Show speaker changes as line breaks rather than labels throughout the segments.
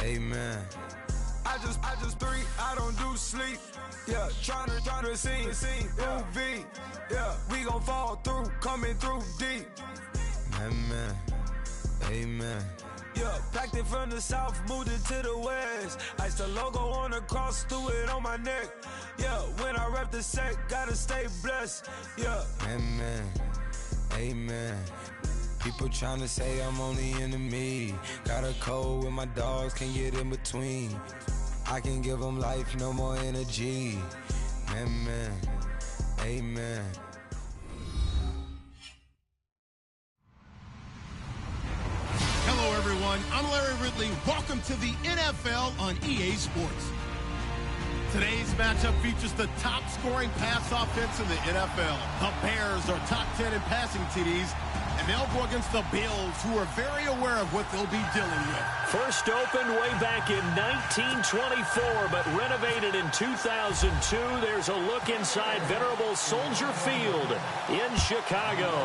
Amen. I just three, I don't do sleep. Yeah, tryna see. UV. Yeah, we gon' fall through, coming through deep. Amen. Amen. Yeah, packed it from the south, moved it to the west. Iced the logo on the cross, threw it on my neck. Yeah, when I rep the set, gotta stay blessed. Yeah. Amen. Amen. People tryna say I'm on the enemy. Got a code with my dogs, can't get in between. I can give them life, no more energy. Amen. Amen.
Hello, everyone. I'm Larry Ridley. Welcome to the NFL on EA Sports. Today's matchup features the top-scoring pass offense in the NFL. The Bears are top 10 in passing TDs, and they'll go against the Bills, who are very aware of what they'll be dealing with.
First opened way back in 1924, but renovated in 2002. There's a look inside venerable Soldier Field in Chicago.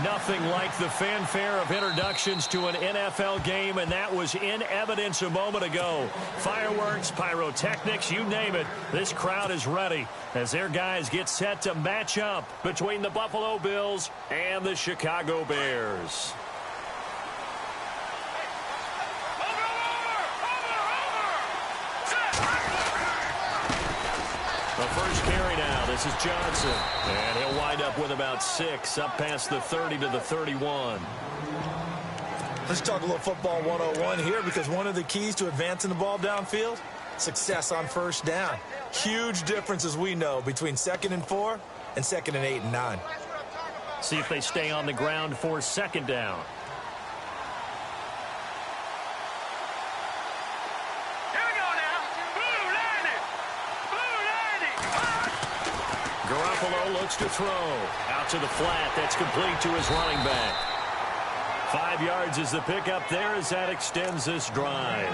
Nothing like the fanfare of introductions to an NFL game, and that was in evidence a moment ago. Fireworks, pyrotechnics, you name it. This crowd is ready as their guys get set to match up between the Buffalo Bills and the Chicago Bears. The first carry now. This is Johnson. And he'll wind up with about 6, up past the 30 to the 31.
Let's talk a little football 101 here, because one of the keys to advancing the ball downfield, success on first down. Huge difference, as we know, between 2nd and 4 and 2nd and 8 and 9.
See if they stay on the ground for 2nd down. Garoppolo looks to throw. Out to the flat. That's complete to his running back. 5 yards is the pickup there as that extends this drive.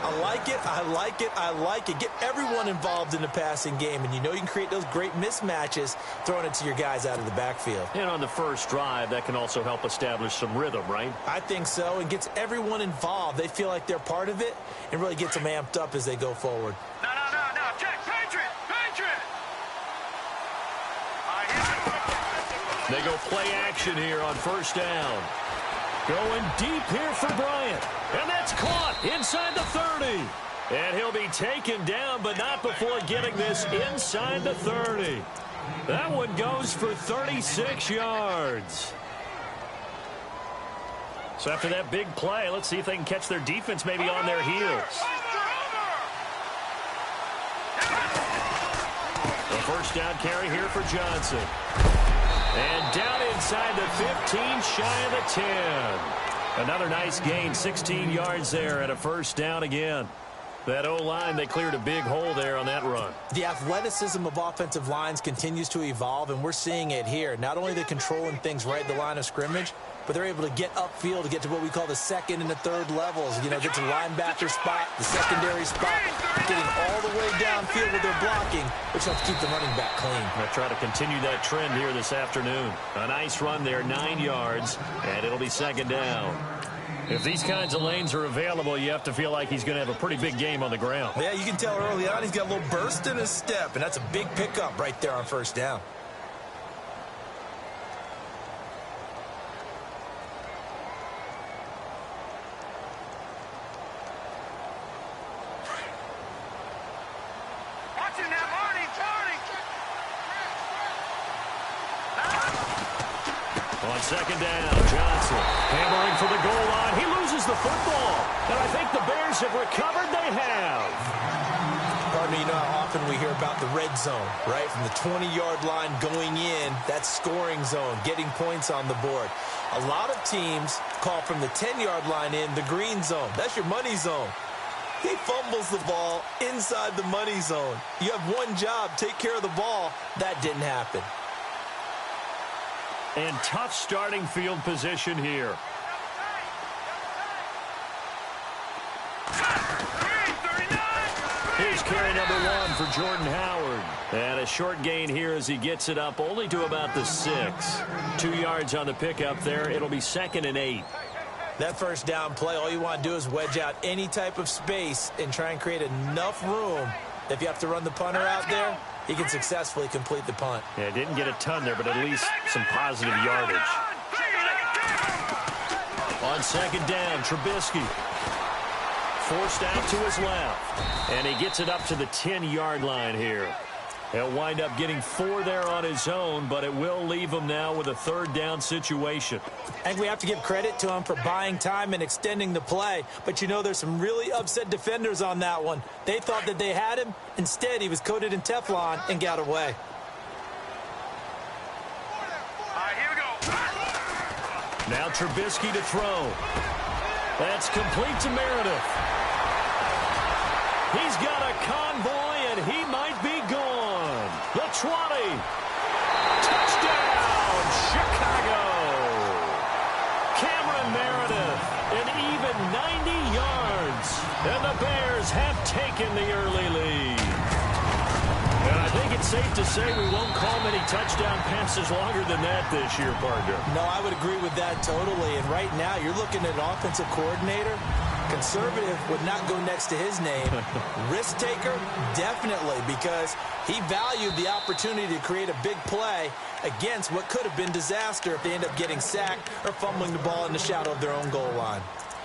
I like it. I like it. I like it. Get everyone involved in the passing game, and you know you can create those great mismatches throwing it to your guys out of the backfield.
And on the first drive, that can also help establish some rhythm, right?
I think so. It gets everyone involved. They feel like they're part of it, and really gets them amped up as they go forward.
No. Check. Patriot.
They go play action here on first down. Going deep here for Bryant. And that's caught inside the 30. And he'll be taken down, but not before getting this inside the 30. That one goes for 36 yards. So after that big play, let's see if they can catch their defense maybe on their heels. The first down carry here for Johnson. And down inside the 15, shy of the 10. Another nice gain, 16 yards there, and a first down again. That O-line, they cleared a big hole there on that run.
The athleticism of offensive lines continues to evolve, and we're seeing it here. Not only are they controlling things right at the line of scrimmage, but they're able to get upfield to get to what we call the 2nd and the 3rd levels. You know, get to the linebacker spot, the secondary spot, getting all the way downfield with their blocking, which helps keep the running back clean.
They'll try to continue that trend here this afternoon. A nice run there, 9 yards, and it'll be 2nd down. If these kinds of lanes are available, you have to feel like he's going to have a pretty big game on the ground.
Yeah, you can tell early on he's got a little burst in his step, and that's a big pickup right there on first down.
On 2nd down, Johnson hammering for the goal line. He loses the football. And I think the Bears have recovered. They have.
Pardon me, you know how often we hear about the red zone, right? From the 20-yard line going in, that's scoring zone, getting points on the board. A lot of teams call from the 10-yard line in the green zone. That's your money zone. He fumbles the ball inside the money zone. You have one job, take care of the ball. That didn't happen.
And tough starting field position here. Here's carry number 1 for Jordan Howard. And a short gain here as he gets it up only to about the 6. 2 yards on the pickup there. It'll be 2nd and 8.
That first down play, all you want to do is wedge out any type of space and try and create enough room. If you have to run the punter out there, he can successfully complete the punt.
Yeah, didn't get a ton there, but at least some positive yardage. On second down, Trubisky forced out to his left, and he gets it up to the 10-yard line here. He'll wind up getting 4 there on his own, but it will leave him now with a third down situation.
I think we have to give credit to him for buying time and extending the play. But, you know, there's some really upset defenders on that one. They thought that they had him. Instead, he was coated in Teflon and got away.
All right, here we go.
Now Trubisky to throw. That's complete to Meredith. He's got a convoy, and he might be gone. The 20. Touchdown, Chicago. Cameron Meredith, an even 90 yards. And the Bears have taken the early lead. And I think it's safe to say we won't call many touchdown passes longer than that this year, partner.
No, I would agree with that totally. And right now, you're looking at an offensive coordinator. Conservative would not go next to his name. Risk taker, definitely, because he valued the opportunity to create a big play against what could have been disaster if they end up getting sacked or fumbling the ball in the shadow of their own goal line.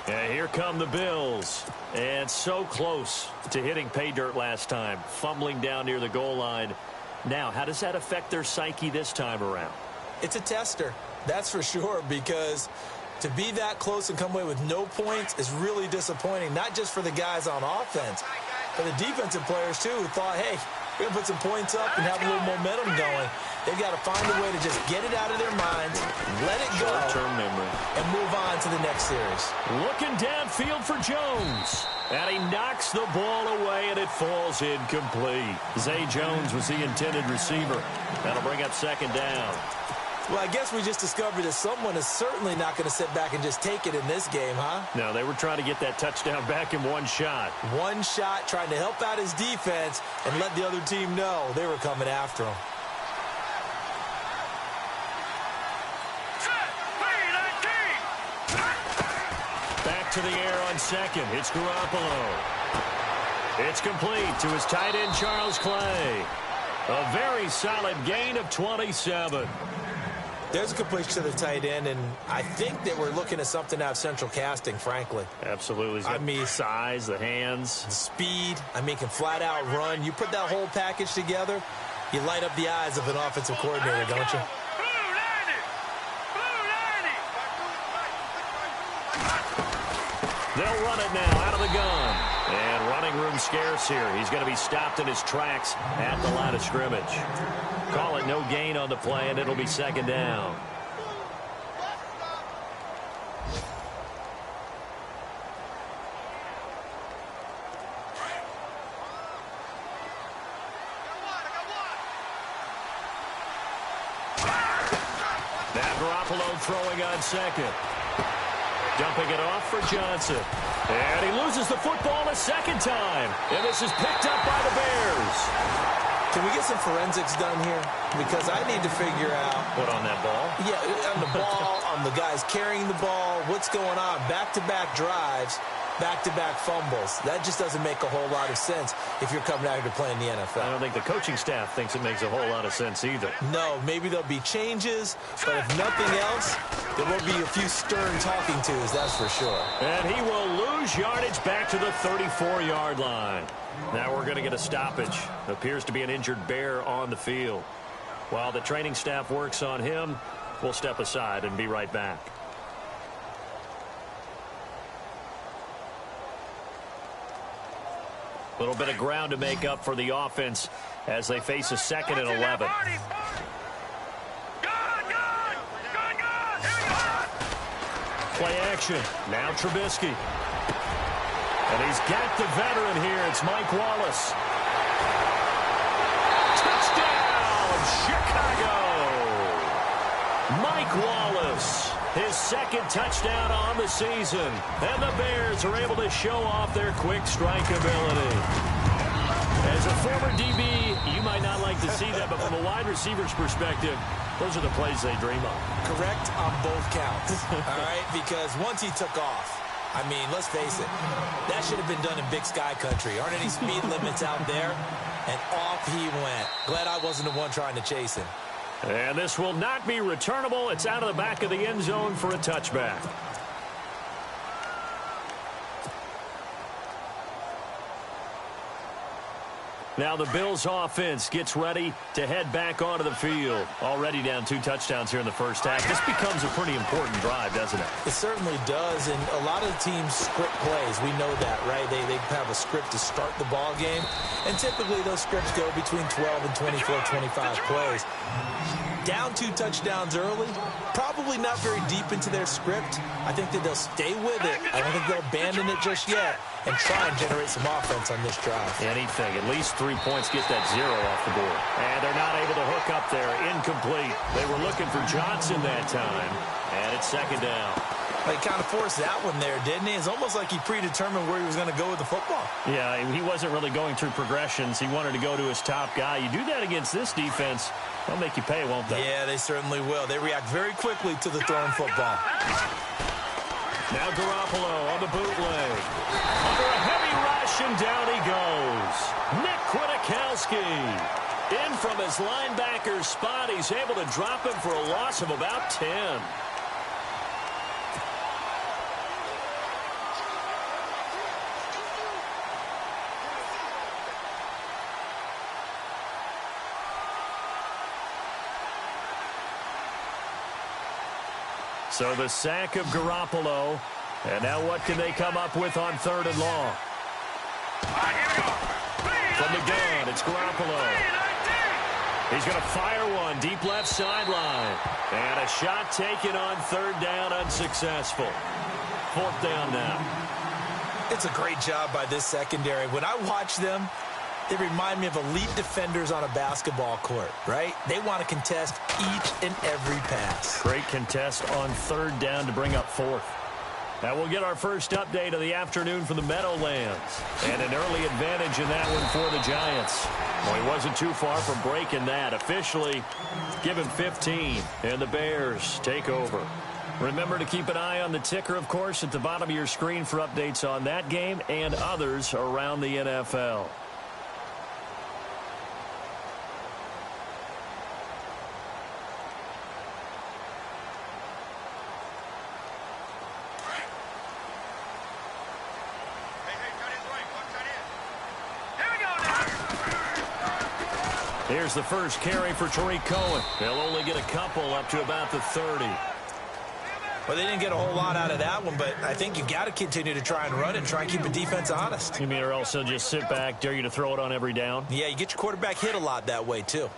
And here come the Bills. And so close to hitting pay dirt last time, fumbling down near the goal line. Now, how does that affect their psyche this time around?
It's a tester, that's for sure, because to be that close and come away with no points is really disappointing, not just for the guys on offense, but the defensive players, too, who thought, hey, we're going to put some points up and have a little momentum going. They've got to find a way to just get it out of their minds, let it go,
short-term memory,
and move on to the next series.
Looking downfield for Jones. And he knocks the ball away, and it falls incomplete. Zay Jones was the intended receiver. That'll bring up second down.
Well, I guess we just discovered that someone is certainly not going to sit back and just take it in this game, huh?
No, they were trying to get that touchdown back in one shot.
One shot, trying to help out his defense and let the other team know they were coming after him.
Back to the air on second. It's Garoppolo. It's complete to his tight end, Charles Clay. A very solid gain of 27.
There's a completion to the tight end, and I think that we're looking at something out of central casting, frankly.
Absolutely. I mean, size, the hands.
Speed. I mean, can flat out run. You put that whole package together, you light up the eyes of an offensive coordinator, don't you?
They'll run it now out of the gun. And running room scarce here. He's going to be stopped in his tracks at the line of scrimmage. Call it no gain on the play, and it'll be second down. Now Garoppolo throwing on second. Dumping it off for Johnson. And he loses the football a second time. And this is picked up by the Bears.
Can we get some forensics done here? Because I need to figure out...
What, on that ball?
Yeah, on the ball, on the guys carrying the ball. What's going on? Back-to-back drives, back-to-back fumbles. That just doesn't make a whole lot of sense if you're coming out here to play in the NFL.
I don't think the coaching staff thinks it makes a whole lot of sense either.
No, maybe there'll be changes, but if nothing else, there will be a few stern talking tos, that's for sure.
And he will lose yardage back to the 34-yard line. Now we're going to get a stoppage. Appears to be an injured Bear on the field. While the training staff works on him, we'll step aside and be right back. A little bit of ground to make up for the offense as they face a second and 11. Play action. Now Trubisky. And he's got the veteran here. It's Mike Wallace. Touchdown, Chicago. Mike Wallace, his second touchdown on the season. And the Bears are able to show off their quick strike ability. As As a former DB, you might not like to see that, but from a wide receiver's perspective, those are the plays they dream of.
Correct on both counts, all right? Because once he took off, I mean, let's face it, that should have been done in Big Sky country. Aren't any speed limits out there? And off he went. Glad I wasn't the one trying to chase him.
And this will not be returnable. It's out of the back of the end zone for a touchback. Now the Bills offense gets ready to head back onto the field. Already down 2 touchdowns here in the first half. This becomes a pretty important drive, doesn't it?
It certainly does, and a lot of the teams script plays. We know that, right? They have a script to start the ball game, and typically those scripts go between 12 and 24, 25 plays. Down 2 touchdowns early, probably not very deep into their script. I think that they'll stay with it. I don't think they'll abandon it just yet and try and generate some offense on this drive.
Anything. At least 3 points, get that 0 off the board. And they're not able to hook up there. Incomplete. They were looking for Johnson that time. And it's second down.
He kind of forced that one there, didn't he? It's almost like he predetermined where he was going to go with the football.
Yeah, he wasn't really going through progressions. He wanted to go to his top guy. You do that against this defense, they'll make you pay, won't they?
Yeah, they certainly will. They react very quickly to the thrown football.
Now Garoppolo on the bootleg. Under a heavy rush, and down he goes. Nick Kwiatkowski. In from his linebacker spot. He's able to drop him for a loss of about 10. So the sack of Garoppolo. And now what can they come up with on 3rd and long? From the gun, it's Garoppolo. He's going to fire one deep left sideline. And a shot taken on 3rd down, unsuccessful. 4th down now.
It's a great job by this secondary. When I watch them, they remind me of elite defenders on a basketball court, right? They want to contest each and every pass.
Great contest on 3rd down to bring up 4th. Now we'll get our first update of the afternoon from the Meadowlands. And an early advantage in that one for the Giants. Well, he wasn't too far from breaking that. Officially, give him 15, and the Bears take over. Remember to keep an eye on the ticker, of course, at the bottom of your screen for updates on that game and others around the NFL. Here's the first carry for Tariq Cohen. They'll only get a couple up to about the 30.
Well, they didn't get a whole lot out of that one, but I think you got to continue to try and run and try and keep the defense honest.
You mean or else they'll just sit back, dare you to throw it on every down?
Yeah, you get your quarterback hit a lot that way, too.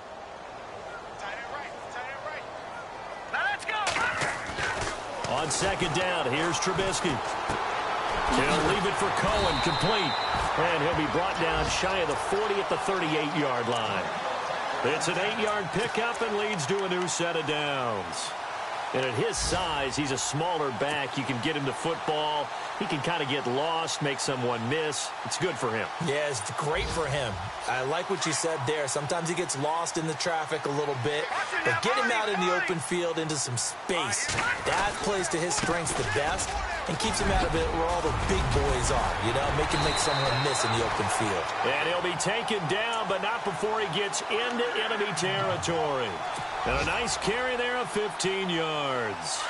On 2nd down, here's Trubisky. He'll leave it for Cohen, complete. And he'll be brought down shy of the 40 at the 38-yard line. It's an 8-yard pickup and leads to a new set of downs. And at his size, he's a smaller back. You can get him the football. He can kind of get lost, make someone miss. It's good for him.
Yeah, it's great for him. I like what you said there. Sometimes he gets lost in the traffic a little bit. But get him out in the open field into some space. That plays to his strengths the best and keeps him out of it where all the big boys are. You know, make him make someone miss in the open field.
And he'll be taken down, but not before he gets into enemy territory. And a nice carry there of 15 yards.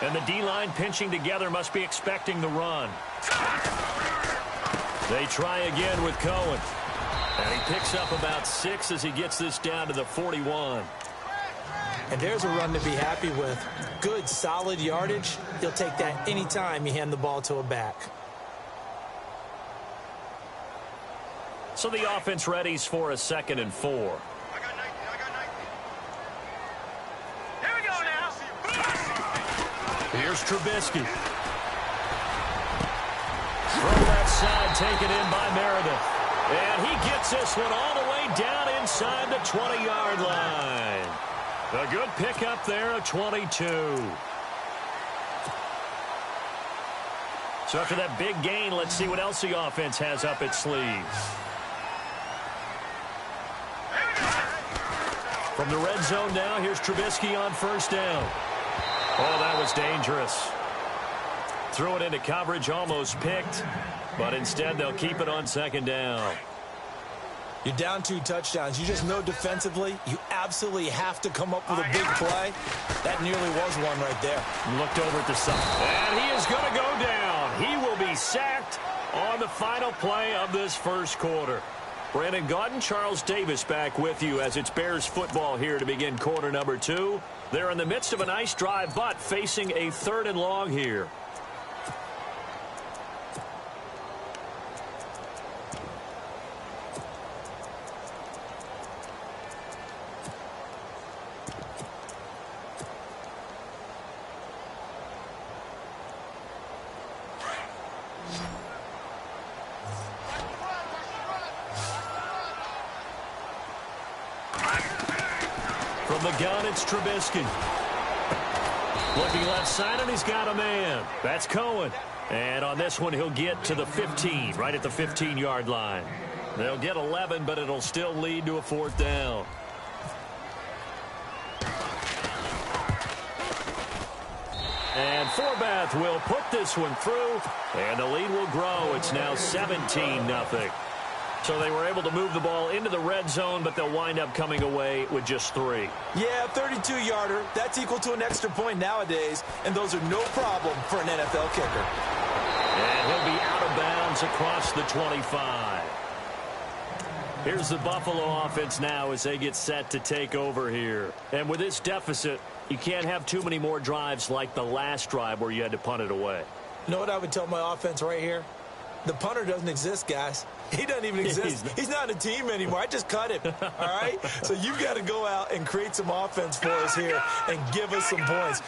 And the D-line pinching together must be expecting the run. They try again with Cohen. And he picks up about 6 as he gets this down to the 41.
And there's a run to be happy with. Good, solid yardage. He'll take that anytime you hand the ball to a back.
So the offense readies for a 2nd and 4.
I got 19. Here we go now.
Here's Trubisky. From left side, taken in by Meredith. And he gets this one all the way down inside the 20-yard line. A good pickup there, a 22. So after that big gain, let's see what else the offense has up its sleeves. From the red zone now, here's Trubisky on first down. Oh, that was dangerous. Threw it into coverage, almost picked, but instead they'll keep it on second down.
You're down 2 touchdowns. You just know defensively you absolutely have to come up with a big play. That nearly was one right there.
Looked over at the side. And he is going to go down. He will be sacked on the final play of this first quarter. Brandon Gaudin, Charles Davis back with you as it's Bears football here to begin quarter number 2. They're in the midst of a nice drive, but facing a 3rd and long here. From the gun, it's Trubisky. Looking left side, and he's got a man. That's Cohen. And on this one, he'll get to the 15, right at the 15-yard line. They'll get 11, but it'll still lead to a 4th down. And Forbath will put this one through, and the lead will grow. It's now 17-0. So they were able to move the ball into the red zone, but they'll wind up coming away with just 3.
Yeah, 32-yarder. That's equal to an extra point nowadays, and those are no problem for an NFL kicker.
And he'll be out of bounds across the 25. Here's the Buffalo offense now as they get set to take over here. And with this deficit, you can't have too many more drives like the last drive where you had to punt it away.
You know what I would tell my offense right here? The punter doesn't exist, guys. He doesn't even exist. He's not a team anymore. I just cut him, all right? So you've got to go out and create some offense for us here and give us some points.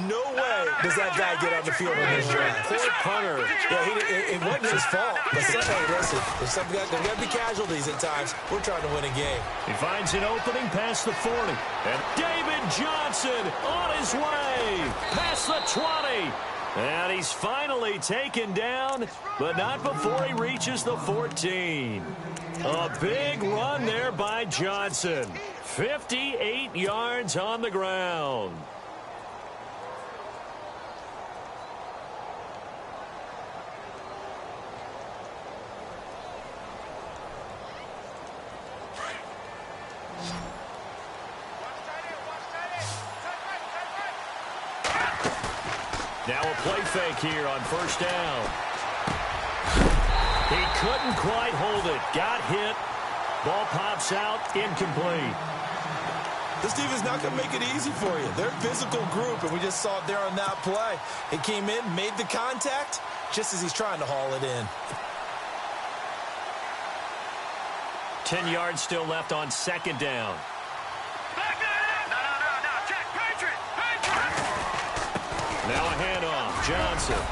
No way does that guy get on the field in this drive.
Poor punter.
Yeah, it wasn't his fault. But sometimes, listen, there's got to be casualties at times. We're trying to win a game.
He finds an opening past the 40. And David Johnson on his way past the 20. And he's finally taken down, but not before he reaches the 14. A big run there by Johnson. 58 yards on the ground. Now a play fake here on first down. He couldn't quite hold it. Got hit. Ball pops out. Incomplete.
This team is not going to make it easy for you. They're a physical group, and we just saw it there on that play. He came in, made the contact, just as he's trying to haul it in.
10 yards still left on second down. Now a handoff, Johnson.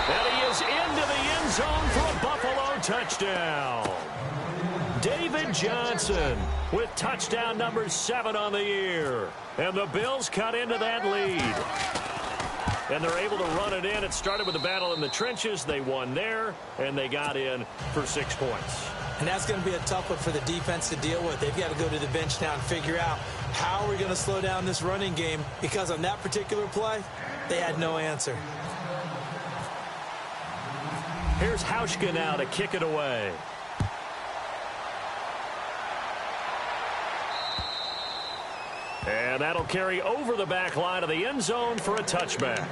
And he is into the end zone for a Buffalo touchdown. David Johnson with touchdown number 7 on the year. And the Bills cut into that lead. And they're able to run it in. It started with a battle in the trenches. They won there, and they got in for 6 points.
And that's going to be a tough one for the defense to deal with. They've got to go to the bench now and figure out how we're going to slow down this running game, because on that particular play, they had no answer.
Here's Hauschka now to kick it away. And that'll carry over the back line of the end zone for a touchback.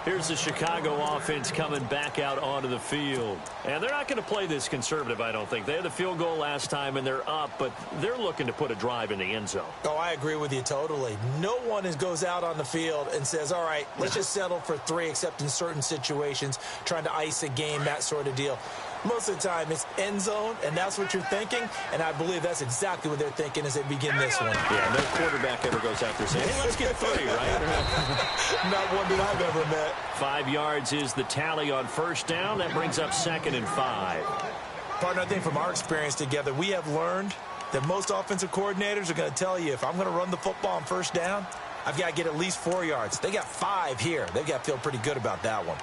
Here's the Chicago offense coming back out onto the field. And they're not going to play this conservative, I don't think. They had the field goal last time, and they're up, but they're looking to put a drive in the end zone.
Oh, I agree with you totally. No one goes out on the field and says, all right, let's just settle for 3, except in certain situations, trying to ice a game, that sort of deal. Most of the time, it's end zone, and that's what you're thinking, and I believe that's exactly what they're thinking as they begin this one.
Yeah, no quarterback ever goes out there saying, hey, let's get 3, right?
Not one that I've ever met.
5 yards is the tally on first down. That brings up 2nd and 5.
Partner, I think from our experience together, we have learned that most offensive coordinators are going to tell you, if I'm going to run the football on first down, I've got to get at least 4 yards. They got 5 here. They've got to feel pretty good about that one.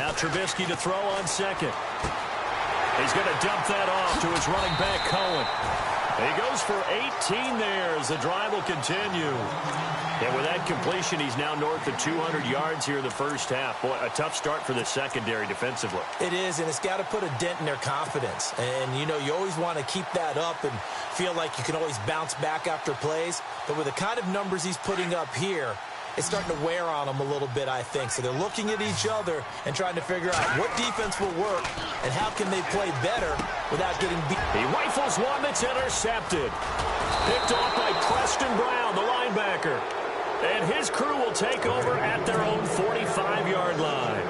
Now Trubisky to throw on second. He's going to dump that off to his running back, Cohen. He goes for 18 there as the drive will continue. And with that completion, he's now north of 200 yards here in the first half. Boy, a tough start for the secondary defensively.
It is, and it's got to put a dent in their confidence. And, you know, you always want to keep that up and feel like you can always bounce back after plays. But with the kind of numbers he's putting up here, it's starting to wear on them a little bit, I think. So they're looking at each other and trying to figure out what defense will work and how can they play better without getting beat.
He rifles one that's intercepted. Picked off by Preston Brown, the linebacker. And his crew will take over at their own 45-yard line.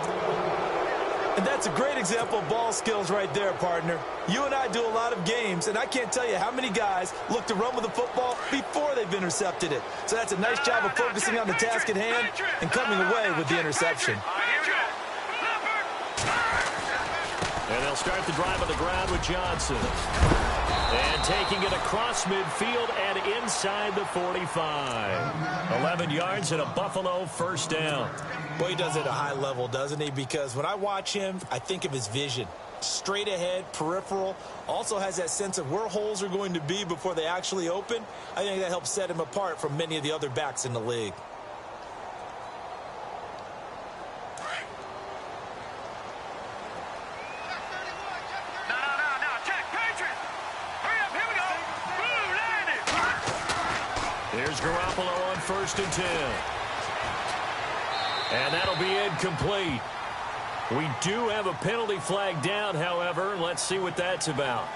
And that's a great example of ball skills right there, partner. You and I do a lot of games, and I can't tell you how many guys look to run with the football before they've intercepted it. So that's a nice job of focusing on the task at hand and coming away with the interception.
And they'll start the drive on the ground with Johnson. And taking it across midfield and inside the 45. 11 yards and a Buffalo first down.
Boy, he does it at a high level, doesn't he? Because when I watch him, I think of his vision. Straight ahead, peripheral. Also has that sense of where holes are going to be before they actually open. I think that helps set him apart from many of the other backs in the league.
Here's Garoppolo on 1st and 10. And that'll be incomplete. We do have a penalty flag down, however. Let's see what that's about.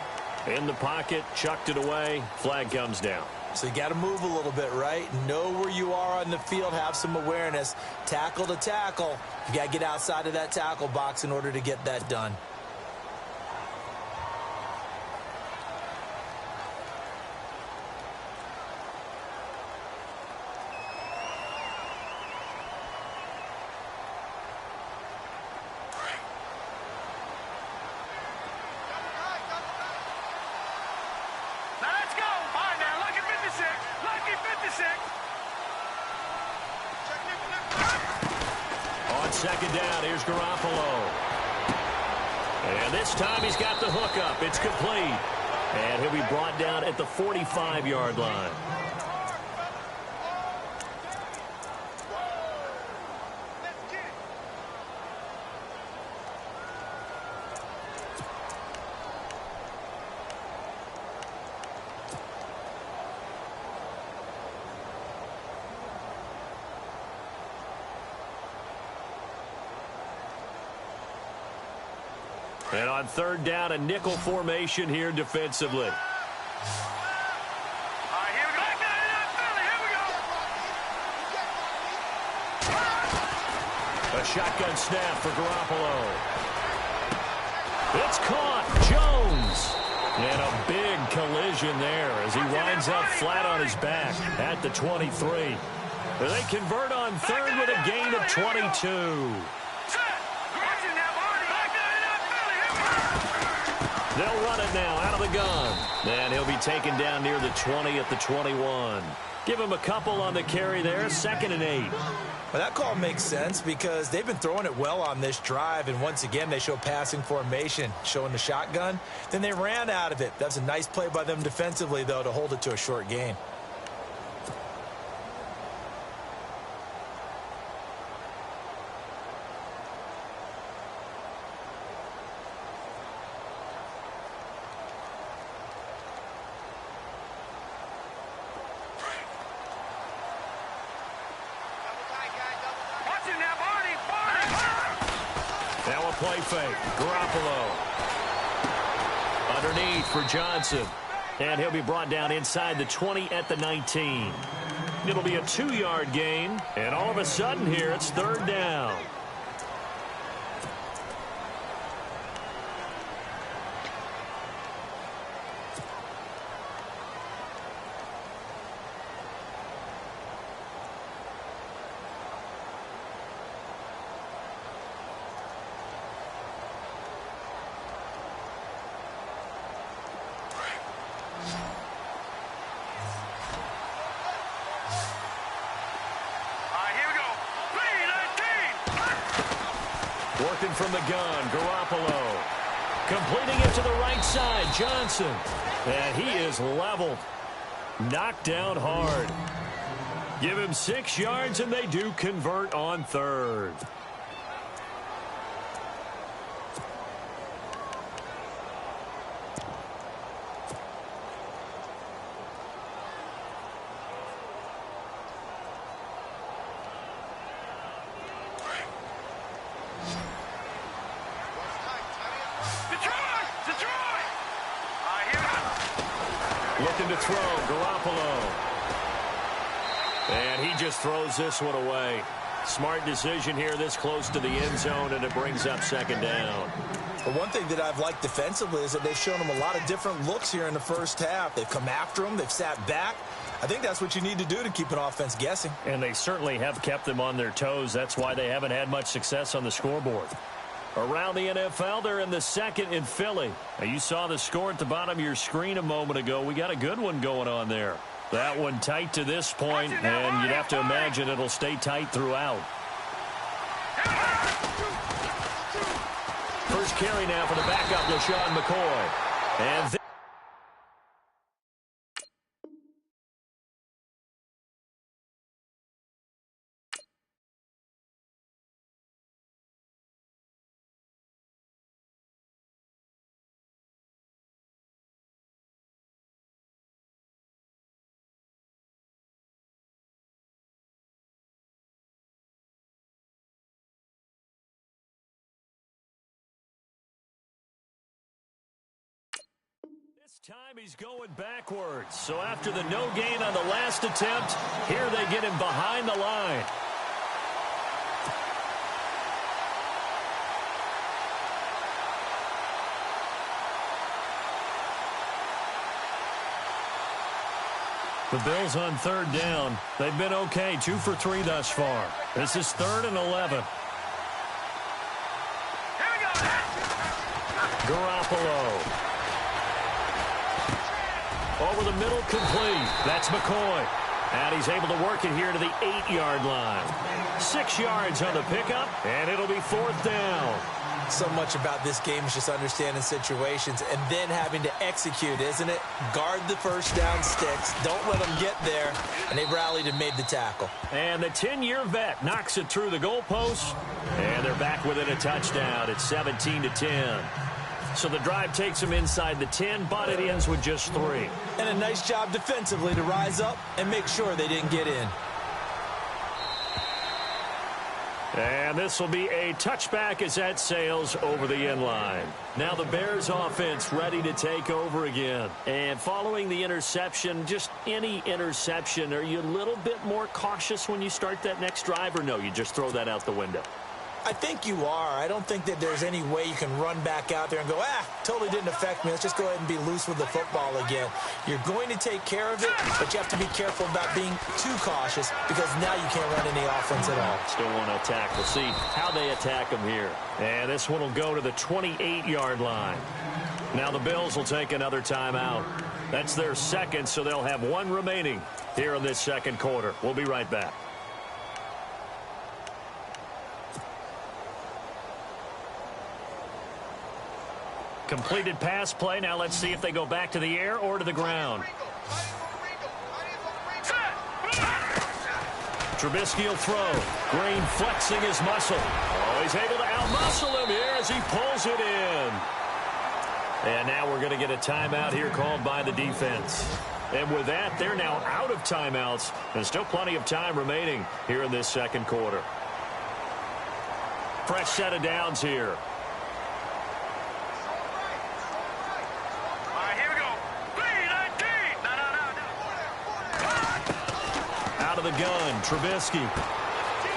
In the pocket, chucked it away, flag comes down.
So you got to move a little bit, right? Know where you are on the field, have some awareness. Tackle to tackle. You got to get outside of that tackle box in order to get that done.
Second down, here's Garoppolo. And this time he's got the hook up. It's complete. And he'll be brought down at the 45-yard line. And on 3rd down, a nickel formation here defensively.
Here we go. Here we go.
A shotgun snap for Garoppolo. It's caught. Jones. And a big collision there as he winds up flat on his back at the 23. They convert on 3rd with a gain of 22. They'll run it now out of the gun. And he'll be taken down near the 20 at the 21. Give him a couple on the carry there. 2nd and 8.
Well, that call makes sense because they've been throwing it well on this drive. And once again, they show passing formation, showing the shotgun. Then they ran out of it. That's a nice play by them defensively, though, to hold it to a short gain.
Play fake. Garoppolo. Underneath for Johnson. And he'll be brought down inside the 20 at the 19. It'll be a 2-yard gain. And all of a sudden here, it's 3rd down.
Here we go. 3-19.
Working from the gun, Garoppolo. Completing it to the right side, Johnson. And he is leveled. Knocked down hard. Give him 6 yards, and they do convert on third. Looking to throw, Garoppolo. And he just throws this one away. Smart decision here this close to the end zone, and it brings up second down.
Well, one thing that I've liked defensively is that they've shown them a lot of different looks here in the first half. They've come after them. They've sat back. I think that's what you need to do to keep an offense guessing.
And they certainly have kept them on their toes. That's why they haven't had much success on the scoreboard. Around the NFL, they're in the second in Philly. Now, you saw the score at the bottom of your screen a moment ago. We got a good one going on there. That one tight to this point, and you'd have to imagine it'll stay tight throughout. First carry now for the backup, LaShawn McCoy. And this time he's going backwards. So after the no gain on the last attempt, here they get him behind the line. The Bills on third down. They've been okay, 2 for 3 thus far. This is 3rd and 11. Garoppolo. Over the middle, complete. That's McCoy. And he's able to work it here to the 8-yard line. 6 yards on the pickup, and it'll be 4th down.
So much about this game is just understanding situations and then having to execute, isn't it? Guard the first down sticks. Don't let them get there. And they rallied and made the tackle.
And the 10-year vet knocks it through the goalpost. And they're back within a touchdown. It's 17-10. So the drive takes them inside the 10, but it ends with just 3.
And a nice job defensively to rise up and make sure they didn't get in.
And this will be a touchback as that sails over the end line. Now the Bears offense ready to take over again. And following the interception, just any interception, are you a little bit more cautious when you start that next drive, or no, you just throw that out the window?
I think you are. I don't think that there's any way you can run back out there and go, totally didn't affect me. Let's just go ahead and be loose with the football again. You're going to take care of it, but you have to be careful about being too cautious because now you can't run any offense at all.
Still want to attack. We'll see how they attack them here. And this one will go to the 28-yard line. Now the Bills will take another timeout. That's their second, so they'll have 1 remaining here in this second quarter. We'll be right back. Completed pass play. Now let's see if they go back to the air or to the ground. Trubisky will throw. Green flexing his muscle. Oh, he's able to outmuscle him here as he pulls it in. And now we're going to get a timeout here called by the defense. And with that, they're now out of timeouts. There's still plenty of time remaining here in this second quarter. Fresh set of downs here. Out of the gun, Trubisky.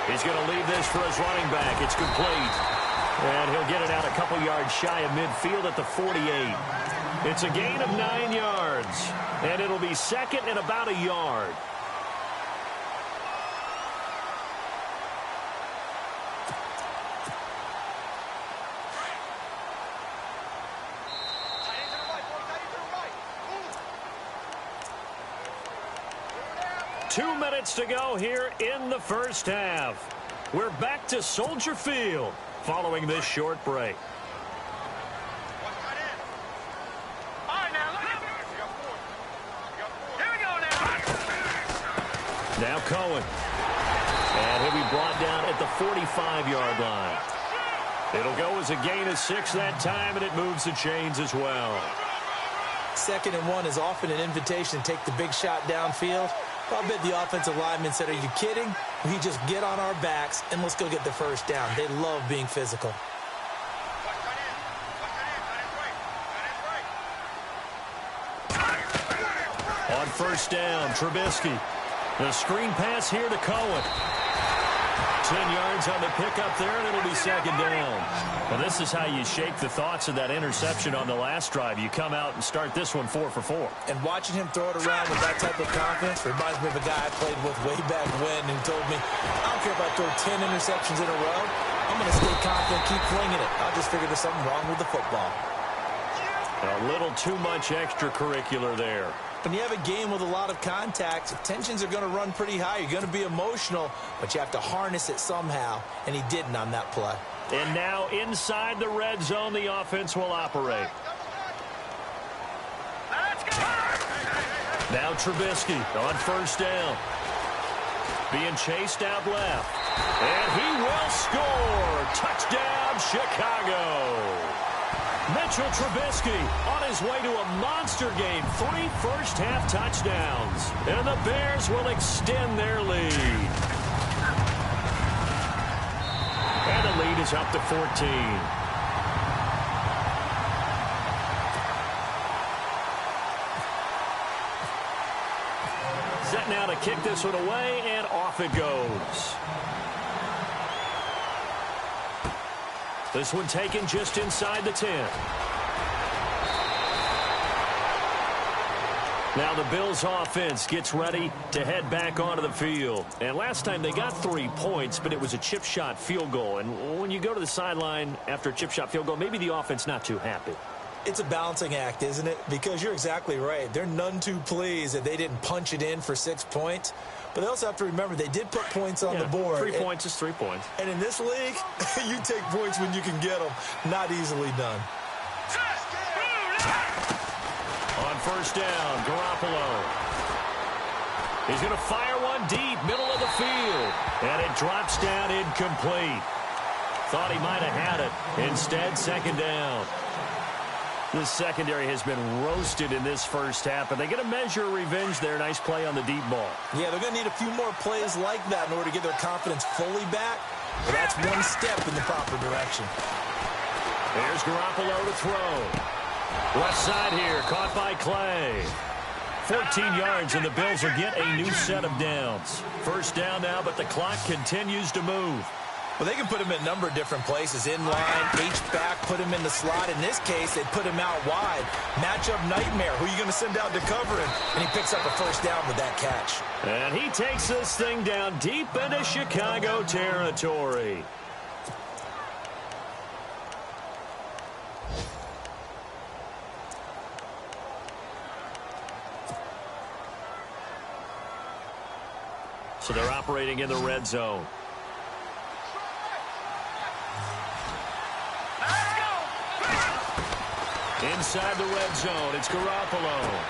He's going to leave this for his running back. It's complete. And he'll get it out a couple yards shy of midfield at the 48. It's a gain of 9 yards. And it'll be second and about a yard. Two minutes to go here in the first half. We're back to Soldier Field following this short break. Now Cohen. And he'll be brought down at the 45-yard line. It'll go as a gain of 6 that time, and it moves the chains as well.
2nd and 1 is often an invitation to take the big shot downfield. I'll bet the offensive lineman said, are you kidding? We just get on our backs, and let's go get the first down. They love being physical.
On first down, Trubisky. The screen pass here to Cohen. 10 yards on the pickup there, and it'll be 2nd down. Well, this is how you shake the thoughts of that interception on the last drive. You come out and start this one 4 for 4.
And watching him throw it around with that type of confidence reminds me of a guy I played with way back when who told me, I don't care if I throw 10 interceptions in a row. I'm going to stay confident, keep flinging it. I just figured there's something wrong with the football.
A little too much extracurricular there.
When you have a game with a lot of contact, tensions are going to run pretty high. You're going to be emotional, but you have to harness it somehow, and he didn't on that play.
And now inside the red zone, the offense will operate. Now Trubisky on first down. Being chased out left. And he will score. Touchdown, Chicago. Mitchell Trubisky on his way to a monster game. 3 first-half touchdowns. And the Bears will extend their lead. And the lead is up to 14. Set now to kick this one away, and off it goes. This one taken just inside the 10. Now the Bills offense gets ready to head back onto the field. And last time they got 3 points, but it was a chip shot field goal. And when you go to the sideline after a chip shot field goal, maybe the offense not too happy.
It's a balancing act, isn't it? Because you're exactly right. They're none too pleased that they didn't punch it in for 6 points. But they also have to remember they did put points on the board.
3 points is 3 points.
And in this league, you take points when you can get them. Not easily done.
On first down, Garoppolo. He's going to fire one deep, middle of the field. And it drops down incomplete. Thought he might have had it. Instead, 2nd down. This secondary has been roasted in this first half, and they get a measure of revenge there. Nice play on the deep ball.
Yeah, they're going to need a few more plays like that in order to get their confidence fully back. But that's one step in the proper direction.
There's Garoppolo to throw. Left side here, caught by Clay. 14 yards, and the Bills will get a new set of downs. First down now, but the clock continues to move.
Well, they can put him in a number of different places. In line, H-back, put him in the slot. In this case, they put him out wide. Matchup nightmare. Who are you going to send out to cover him? And he picks up a first down with that catch.
And he takes this thing down deep into Chicago territory. So they're operating in the red zone. Inside the red zone, it's Garoppolo.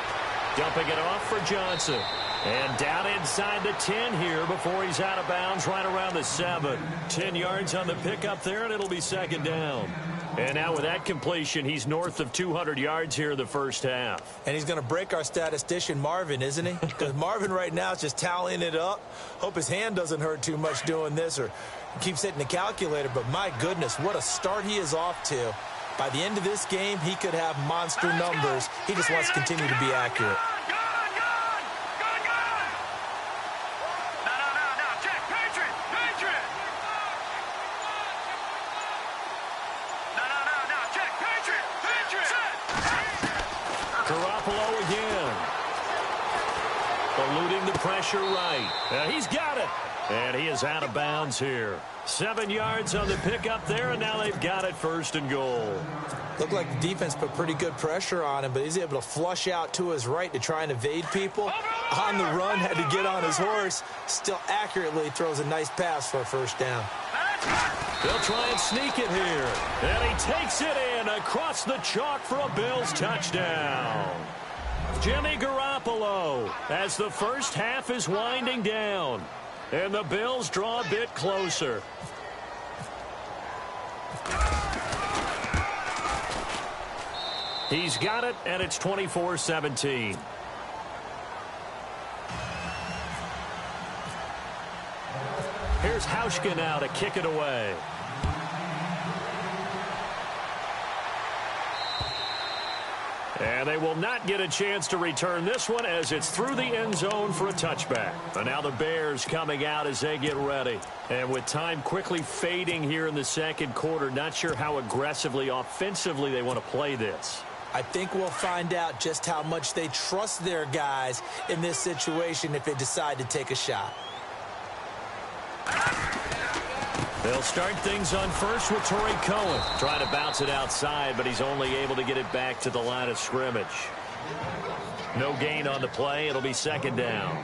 Dumping it off for Johnson. And down inside the 10 here before he's out of bounds right around the 7. 10 yards on the pickup there, and it'll be 2nd down. And now with that completion, he's north of 200 yards here in the first half.
And he's going to break our statistician Marvin, isn't he? Because Marvin right now is just tallying it up. Hope his hand doesn't hurt too much doing this or keeps hitting the calculator. But my goodness, what a start he is off to. By the end of this game, he could have monster numbers. He just wants to continue to be accurate.
Garoppolo again. Eluding the pressure right. He's got it. And he is out of bounds here. 7 yards on the pickup there, and now they've got it 1st and goal.
Looked like the defense put pretty good pressure on him, but he's able to flush out to his right to try and evade people. On the run, had to get on his horse. Still accurately throws a nice pass for a first down.
They'll try and sneak it here. And he takes it in across the chalk for a Bills touchdown. Jimmy Garoppolo as the first half is winding down. And the Bills draw a bit closer. He's got it, and it's 24-17. Here's Hauschka now to kick it away. And they will not get a chance to return this one as it's through the end zone for a touchback. And now the Bears coming out as they get ready. And with time quickly fading here in the second quarter, not sure how aggressively, offensively they want to play this.
I think we'll find out just how much they trust their guys in this situation if they decide to take a shot.
They'll start things on first with Torrey Cohen. Trying to bounce it outside, but he's only able to get it back to the line of scrimmage. No gain on the play. It'll be second down.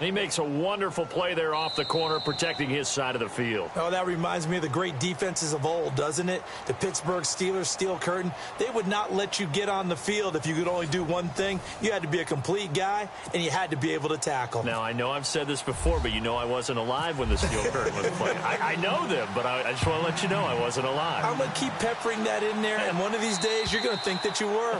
He makes a wonderful play there off the corner, protecting his side of the field.
Oh, that reminds me of the great defenses of old, doesn't it? The Pittsburgh Steelers, Steel Curtain, they would not let you get on the field if you could only do one thing. You had to be a complete guy, and you had to be able to tackle.
Now, I know I've said this before, but you know I wasn't alive when the Steel Curtain was playing. I know them, but I just want to let you know I wasn't alive.
I'm going to keep peppering that in there, and one of these days you're going to think that you were.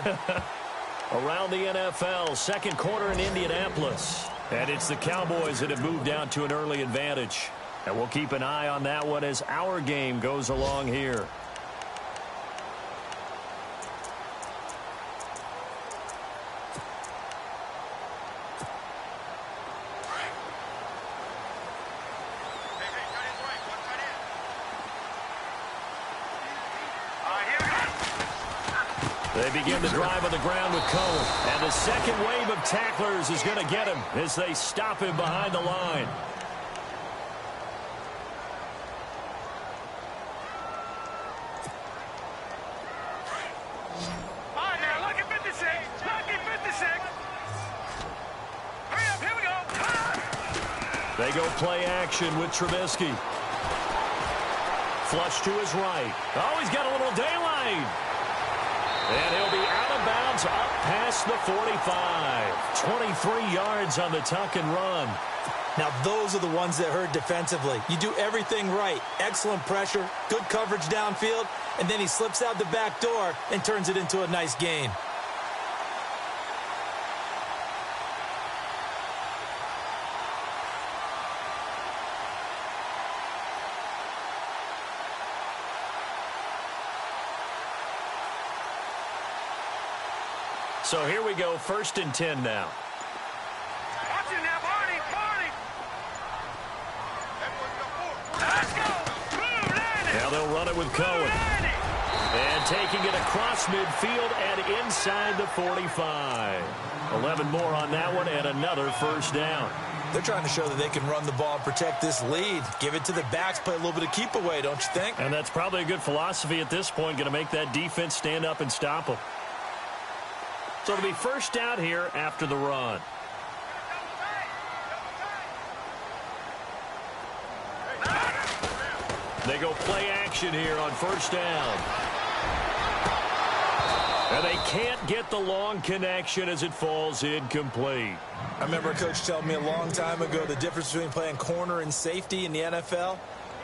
Around the NFL, second quarter in Indianapolis. And it's the Cowboys that have moved down to an early advantage. And we'll keep an eye on that one as our game goes along here. They begin the drive on the ground with Cohen. And the second wave of tacklers is going to get him as they stop him behind the line.
All right, now, look at 56. Look at 56. Hurry up, here we go.
They go play action with Trubisky. Flush to his right. Oh, he's got a little daylight. And he'll be out of bounds up past the 45. 23 yards on the tuck and run.
Now, those are the ones that hurt defensively. You do everything right. Excellent pressure, good coverage downfield, and then he slips out the back door and turns it into a nice gain.
So here we go, 1st and 10 now.
Watch it now, Barney. Barney. Let's go. Blue landing.
Now they'll run it with Cohen. And taking it across midfield and inside the 45. 11 more on that one and another first down.
They're trying to show that they can run the ball and protect this lead. Give it to the backs, play a little bit of keep away, don't you think?
And that's probably a good philosophy at this point, going to make that defense stand up and stop them. So it'll be first down here after the run. They go play action here on first down. And they can't get the long connection as it falls incomplete.
I remember a coach telling me a long time ago the difference between playing corner and safety in the NFL.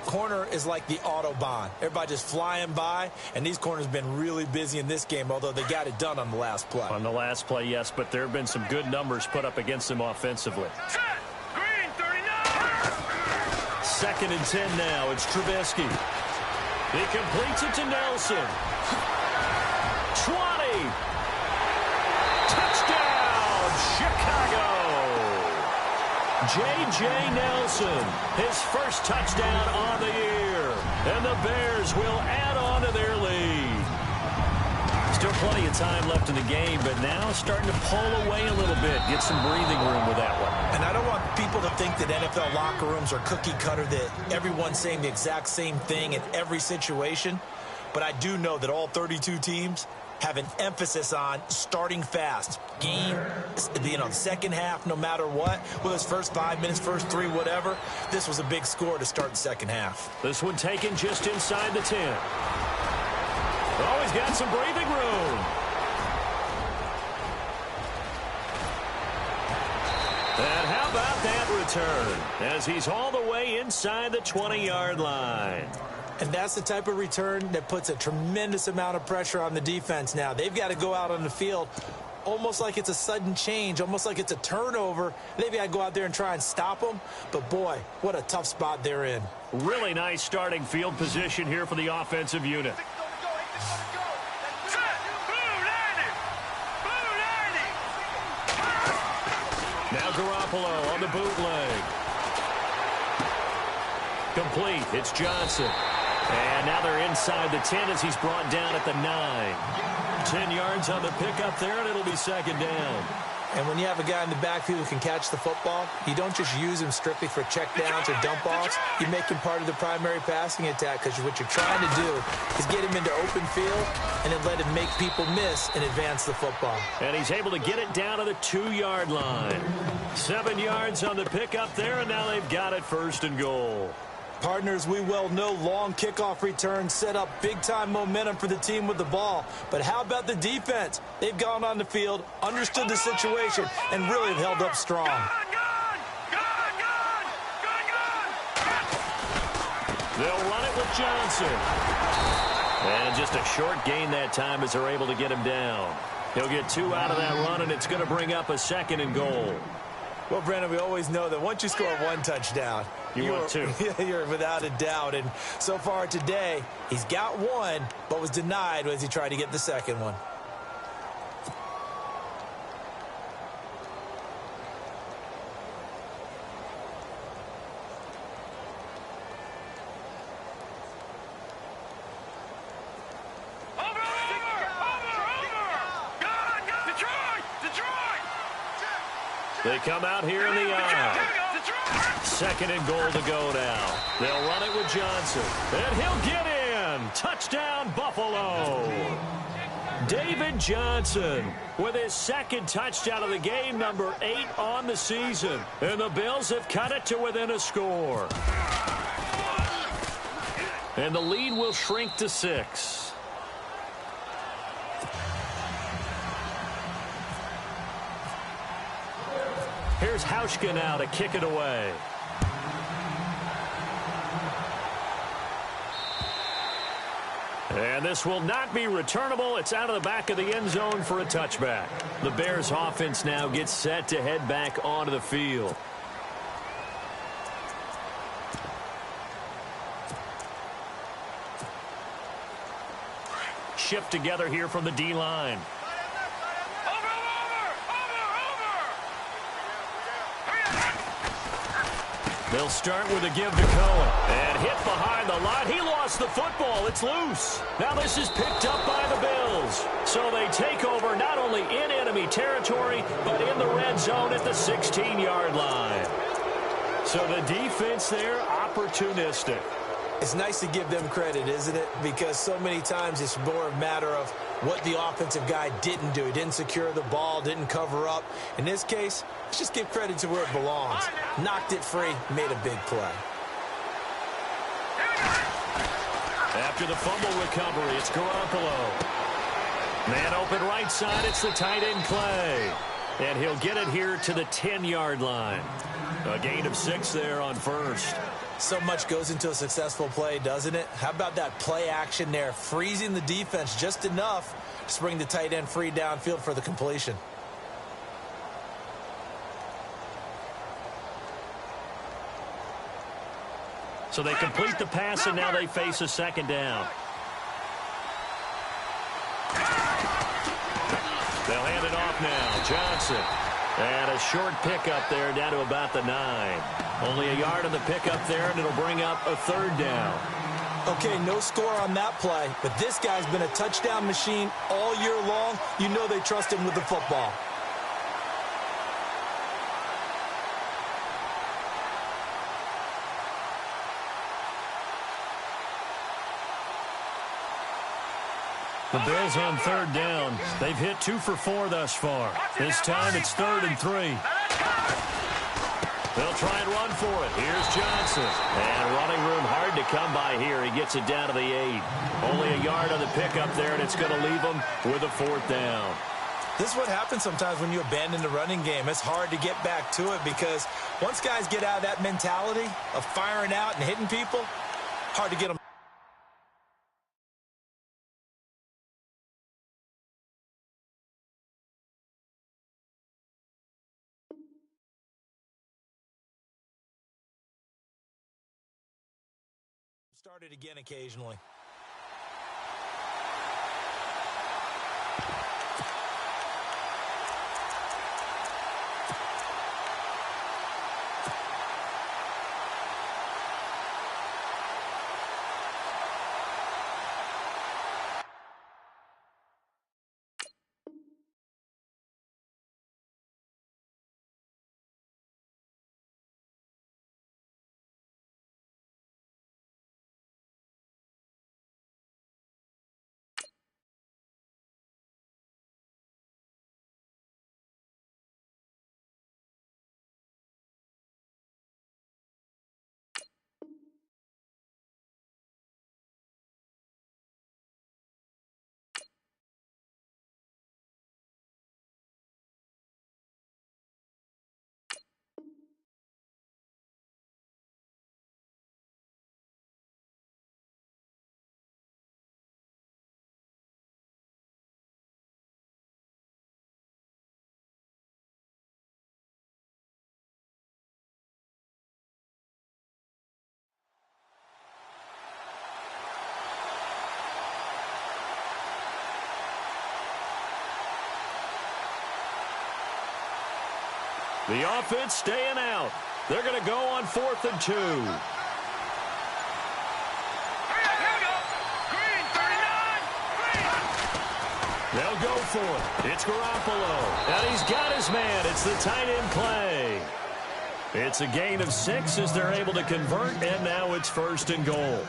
Corner is like the Autobahn. Everybody just flying by, and these corners have been really busy in this game, although they got it done on the last play.
On the last play, yes, but there have been some good numbers put up against them offensively.
Set. Green, 39.
2nd and 10 now. It's Trubisky. He completes it to Nelson. 20. Touchdown, Chicago. J.J. Nelson, his first touchdown on the year. And the Bears will add on to their lead. Still plenty of time left in the game, but now starting to pull away a little bit. Get some breathing room with that one.
And I don't want people to think that NFL locker rooms are cookie cutter, that everyone's saying the exact same thing in every situation. But I do know that all 32 teams have an emphasis on starting fast. Game, second half, no matter what. Whether it's first 5 minutes, first 3, whatever. This was a big score to start the second half.
This one taken just inside the 10. Oh, he's got some breathing room. And how about that return? As he's all the way inside the 20-yard line.
And that's the type of return that puts a tremendous amount of pressure on the defense now. They've got to go out on the field almost like it's a sudden change, almost like it's a turnover. They've got to go out there and try and stop them. But, boy, what a tough spot they're in.
Really nice starting field position here for the offensive unit. Now Garoppolo on the bootleg. Complete. It's Johnson. And now they're inside the 10 as he's brought down at the 9. 10 yards on the pickup there, and it'll be second down.
And when you have a guy in the backfield who can catch the football, you don't just use him strictly for checkdowns or dump-offs. You make him part of the primary passing attack because what you're trying to do is get him into open field and then let him make people miss and advance the football.
And he's able to get it down to the 2-yard line. 7 yards on the pickup there, and now they've got it first and goal.
Partners, we well know long kickoff returns set up big-time momentum for the team with the ball. But how about the defense? They've gone on the field, understood the situation, and really have held up strong.
They'll run it with Johnson. And just a short gain that time as they're able to get him down. He'll get 2 out of that run, and it's going to bring up a second and goal.
Well, Brandon, we always know that once you score 1 touchdown,
you're
without a doubt. And so far today, he's got 1, but was denied as he tried to get the second one.
They come out here in the eye. Second and goal to go now. They'll run it with Johnson. And he'll get in. Touchdown, Buffalo. David Johnson with his second touchdown of the game, number 8 on the season. And the Bills have cut it to within a score. And the lead will shrink to 6. Here's Hauschka now to kick it away. And this will not be returnable. It's out of the back of the end zone for a touchback. The Bears offense now gets set to head back onto the field. Shift together here from the D-line. They'll start with a give to Cohen. And hit behind the line. He lost the football. It's loose. Now this is picked up by the Bills. So they take over not only in enemy territory, but in the red zone at the 16-yard line. So the defense there, opportunistic.
It's nice to give them credit, isn't it? Because so many times it's more a matter of what the offensive guy didn't do. He didn't secure the ball, didn't cover up. In this case, let's just give credit to where it belongs. Knocked it free, made a big play.
After the fumble recovery, it's Garoppolo. Man open right side, it's the tight end Clay. And he'll get it here to the 10-yard line. A gain of 6 there on first.
So much goes into a successful play, doesn't it? How about that play action there? Freezing the defense just enough to bring the tight end free downfield for the completion.
So they complete the pass, and now they face a second down. They'll hand it off now. Johnson. And a short pickup there down to about the 9. Only a yard on the pickup there, and it'll bring up a third down.
Okay, no score on that play, but this guy's been a touchdown machine all year long. You know they trust him with the football.
The Bills on third down. They've hit 2 for 4 thus far. This time it's 3rd and 3. They'll try and run for it. Here's Johnson. And running room hard to come by here. He gets it down to the 8. Only a yard on the pickup there, and it's going to leave him with a 4th down.
This is what happens sometimes when you abandon the running game. It's hard to get back to it because once guys get out of that mentality of firing out and hitting people, hard to get them. Started again occasionally.
The offense staying out. They're going to go on 4th and 2.
Here we go. Green, 39. Green.
They'll go for it. It's Garoppolo. And he's got his man. It's the tight end play. It's a gain of 6 as they're able to convert, and now it's 1st and goal.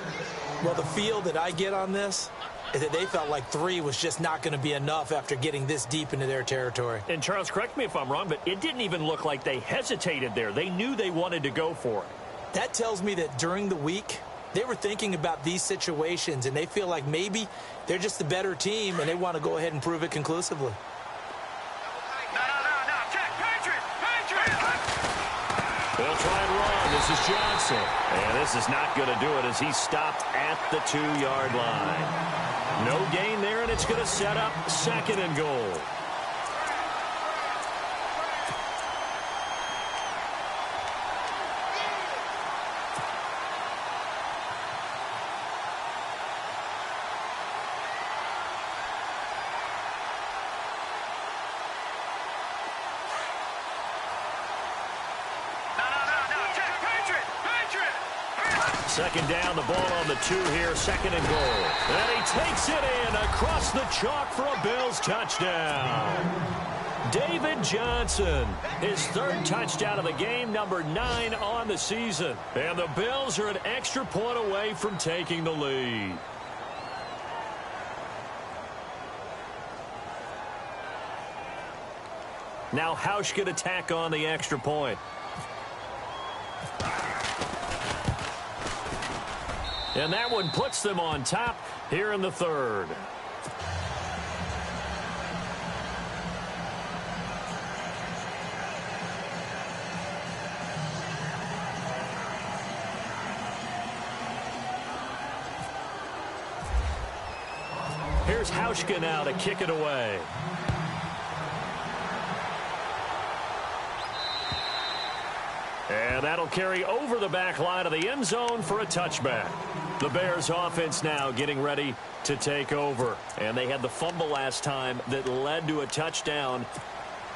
Well, the feel that I get on this is that they felt like 3 was just not going to be enough after getting this deep into their territory.
And, Charles, correct me if I'm wrong, but it didn't even look like they hesitated there. They knew they wanted to go for it.
That tells me that during the week, they were thinking about these situations, and they feel like maybe they're just the better team, and they want to go ahead and prove it conclusively.
No. Check. Patriot.
They'll try and run. This is Johnson. And this is not going to do it as he stopped at the 2-yard line. No gain there, and it's going to set up 2nd and goal. Second down, the ball on the 2 here, 2nd and goal. And he takes it in across the chalk for a Bills touchdown. David Johnson, his 3rd touchdown of the game, number 9 on the season. And the Bills are an extra point away from taking the lead. Now Hausch could attack on the extra point. And that one puts them on top here in the 3rd. Here's Hauschka now to kick it away. And that'll carry over the back line of the end zone for a touchback. The Bears offense now getting ready to take over. And they had the fumble last time that led to a touchdown.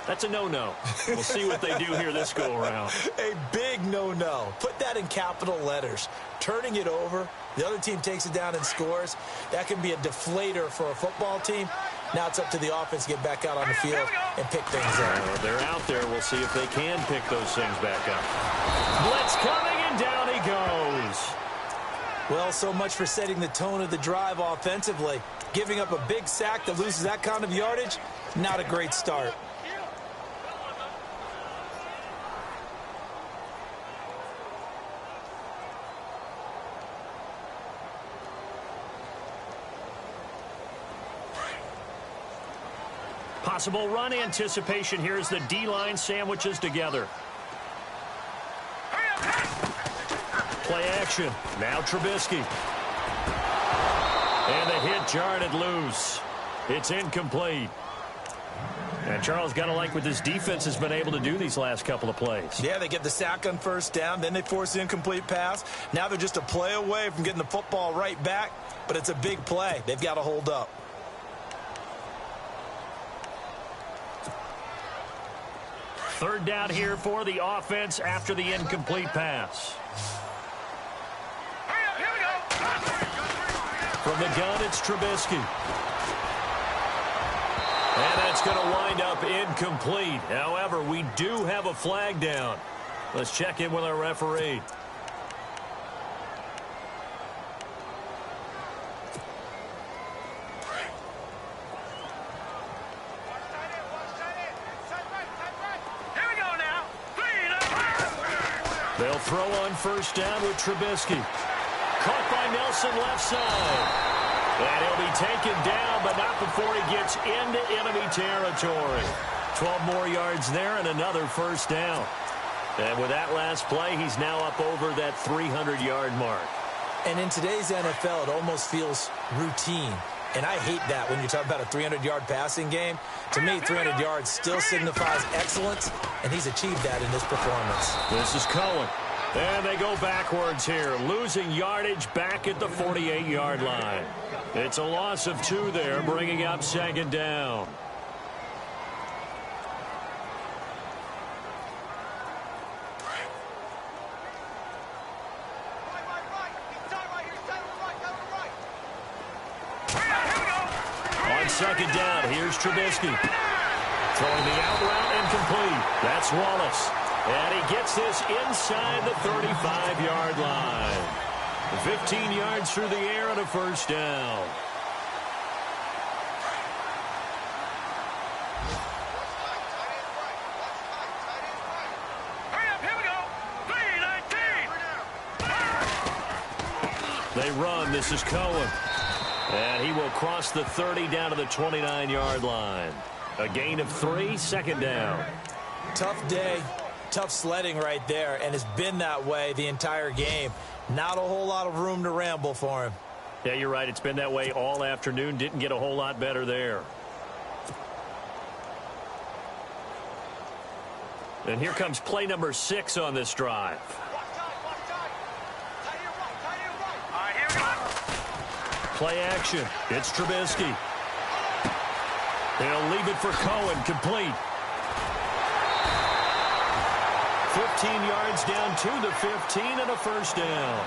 That's a no-no. We'll see what they do here this go-around.
A big no-no. Put that in capital letters. Turning it over, the other team takes it down and scores. That can be a deflator for a football team. Now it's up to the offense to get back out on the field and pick things up.
They're out there. We'll see if they can pick those things back up. Blitz coming, and down he goes.
Well, so much for setting the tone of the drive offensively. Giving up a big sack that loses that kind of yardage, not a great start.
Possible run anticipation here as the D-line sandwiches together. Play action. Now Trubisky. And the hit jarred loose. It's incomplete. And Charles, got to like what this defense has been able to do these last couple of plays.
Yeah, they get the sack on first down, then they force the incomplete pass. Now they're just a play away from getting the football right back, but it's a big play. They've got to hold up.
Third down here for the offense after the incomplete pass. From the gun, it's Trubisky. And that's going to wind up incomplete. However, we do have a flag down. Let's check in with our referee. They'll throw on first down with Trubisky. Caught by Nelson left side. And he'll be taken down, but not before he gets into enemy territory. 12 more yards there and another first down. And with that last play, he's now up over that 300-yard mark.
And in today's NFL, it almost feels routine. And I hate that when you talk about a 300-yard passing game. To me, 300 yards still signifies excellence, and he's achieved that in this performance.
This is Cohen. And they go backwards here, losing yardage back at the 48-yard line. It's a loss of 2 there, bringing up second down. On second down, here's Trubisky. Throwing the out route incomplete. That's Wallace. And he gets this inside the 35-yard line. 15 yards through the air and a first down. They run. This is Cohen. And he will cross the 30 down to the 29-yard line. A gain of 3, second down.
Tough day. Tough sledding right there, and it's been that way the entire game. Not a whole lot of room to ramble for him.
Yeah, you're right. It's been that way all afternoon. Didn't get a whole lot better there. And here comes play number 6 on this drive. Play action. It's Trubisky. They'll leave it for Cohen. Complete. 15 yards down to the 15 and a first down.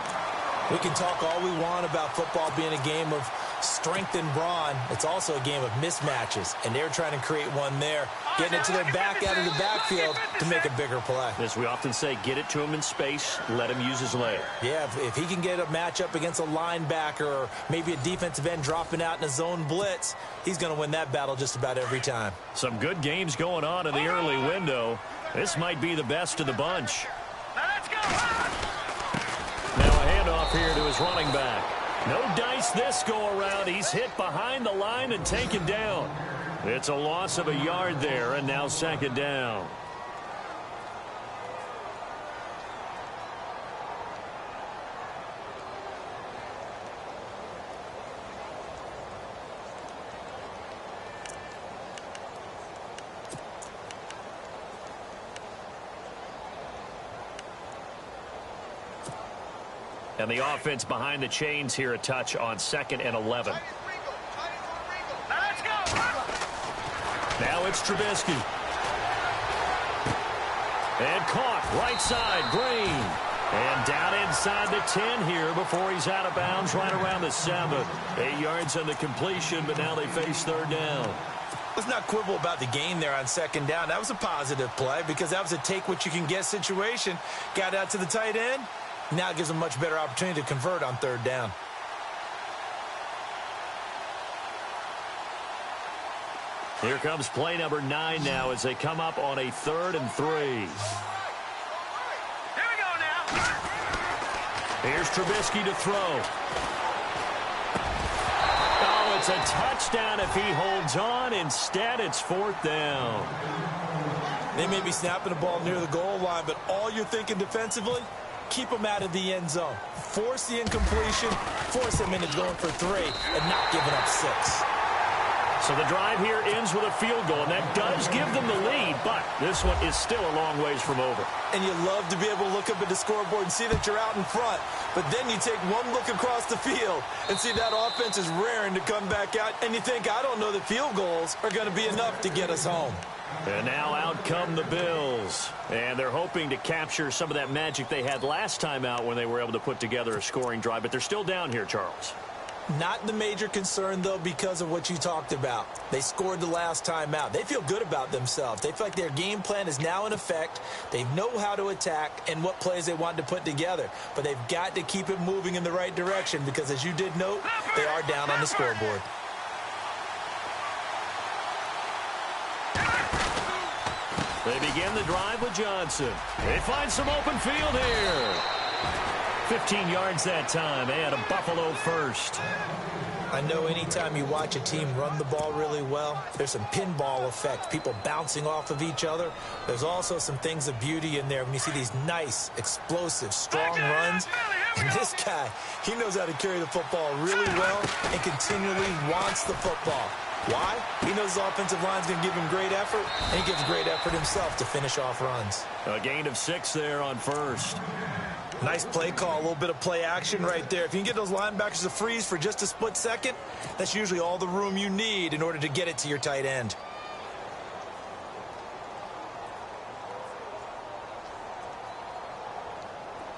We can talk all we want about football being a game of strength and brawn. It's also a game of mismatches, and they're trying to create one there, getting it to their back out of the backfield to make a bigger play.
As we often say, get it to him in space, let him use his leg.
Yeah, if he can get a matchup against a linebacker or maybe a defensive end dropping out in a zone blitz, he's going to win that battle just about every time.
Some good games going on in the early window. This might be the best of the bunch.
Let's go!
Now a handoff here to his running back. No dice this go-around. He's hit behind the line and taken down. It's a loss of a yard there, and now second down. And the offense behind the chains here, a touch on 2nd and 11.
Let's go!
Now it's Trubisky. And caught right side, Green. And down inside the 10 here before he's out of bounds right around the 7. 8 yards on the completion, but now they face third down.
Let's not quibble about the gain there on second down. That was a positive play because that was a take-what-you-can-get situation. Got out to the tight end, Now it gives them a much better opportunity to convert on third down.
Here comes play number 9 now as they come up on a 3rd and 3.
Here we go now.
Here's Trubisky to throw. Oh, it's a touchdown if he holds on. Instead, it's 4th down.
They may be snapping the ball near the goal line, but all you're thinking defensively, keep them out of the end zone. Force the incompletion, force them into going for 3, and not giving up 6.
So the drive here ends with a field goal, and that does give them the lead, but this one is still a long ways from over.
And you love to be able to look up at the scoreboard and see that you're out in front, but then you take one look across the field and see that offense is raring to come back out, and you think, I don't know that field goals are going to be enough to get us home.
And now out come the Bills. And they're hoping to capture some of that magic they had last time out when they were able to put together a scoring drive. But they're still down here, Charles.
Not the major concern, though, because of what you talked about. They scored the last time out. They feel good about themselves. They feel like their game plan is now in effect. They know how to attack and what plays they want to put together. But they've got to keep it moving in the right direction because, as you did note, they are down on the scoreboard.
They begin the drive with Johnson. They find some open field here. 15 yards that time. They had a Buffalo first.
I know anytime you watch a team run the ball really well, there's some pinball effect, people bouncing off of each other. There's also some things of beauty in there when you see these nice, explosive, strong runs. And this guy, he knows how to carry the football really well and continually wants the football. Why? He knows the offensive line's going to give him great effort, and he gives great effort himself to finish off runs.
A gain of 6 there on first.
Nice play call, a little bit of play action right there. If you can get those linebackers to freeze for just a split second, that's usually all the room you need in order to get it to your tight end.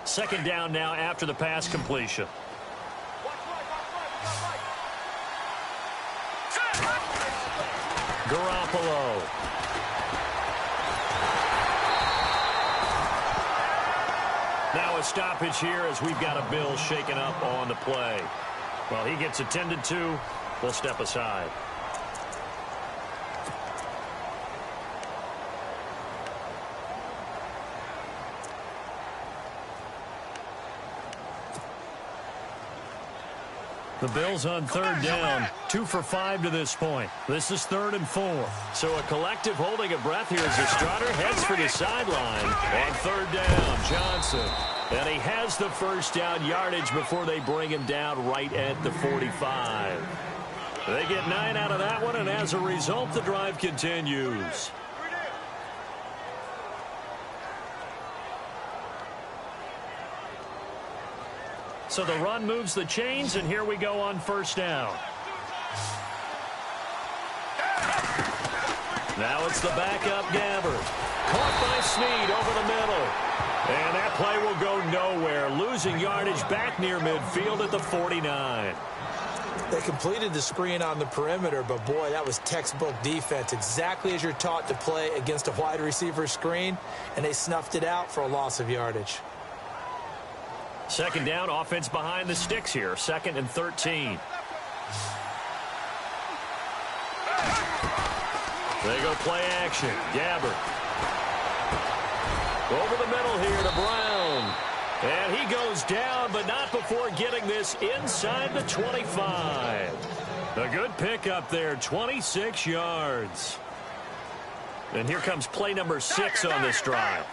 Second down now after the pass completion. Garoppolo. Now a stoppage here as we've got a Bill shaken up on the play. Well, he gets attended to. We'll step aside. The Bills on third down, 2 for 5 to this point. This is 3rd and 4. So a collective holding of breath here as the Strutter heads for the sideline. On third down, Johnson. And he has the first down yardage before they bring him down right at the 45. They get 9 out of that one, and as a result, the drive continues. So the run moves the chains, and here we go on first down. Now it's the backup Gabbert. Caught by Snead over the middle. And that play will go nowhere, losing yardage back near midfield at the 49.
They completed the screen on the perimeter, but boy, that was textbook defense, exactly as you're taught to play against a wide receiver screen, and they snuffed it out for a loss of yardage.
Second down, offense behind the sticks here. 2nd and 13. They go play action. Gabbert. Over the middle here to Brown. And he goes down, but not before getting this inside the 25. A good pickup there, 26 yards. And here comes play number 6 on this drive.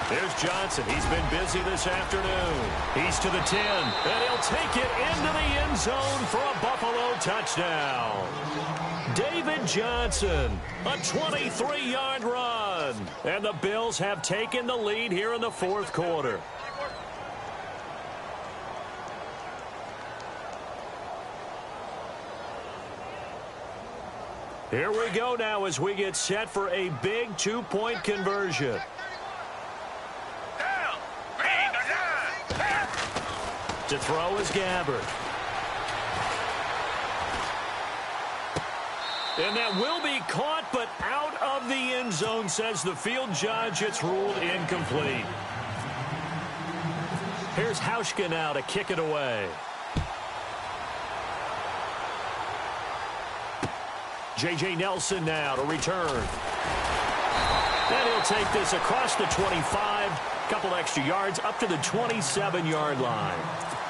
Here's Johnson. He's been busy this afternoon. He's to the 10, and he'll take it into the end zone for a Buffalo touchdown. David Johnson, a 23-yard run. And the Bills have taken the lead here in the 4th quarter. Here we go now as we get set for a big 2-point conversion. To throw is Gabbert. And that will be caught, but out of the end zone, says the field judge. It's ruled incomplete. Here's Hauschka now to kick it away. J.J. Nelson now to return. And he'll take this across the 25, couple extra yards up to the 27-yard line.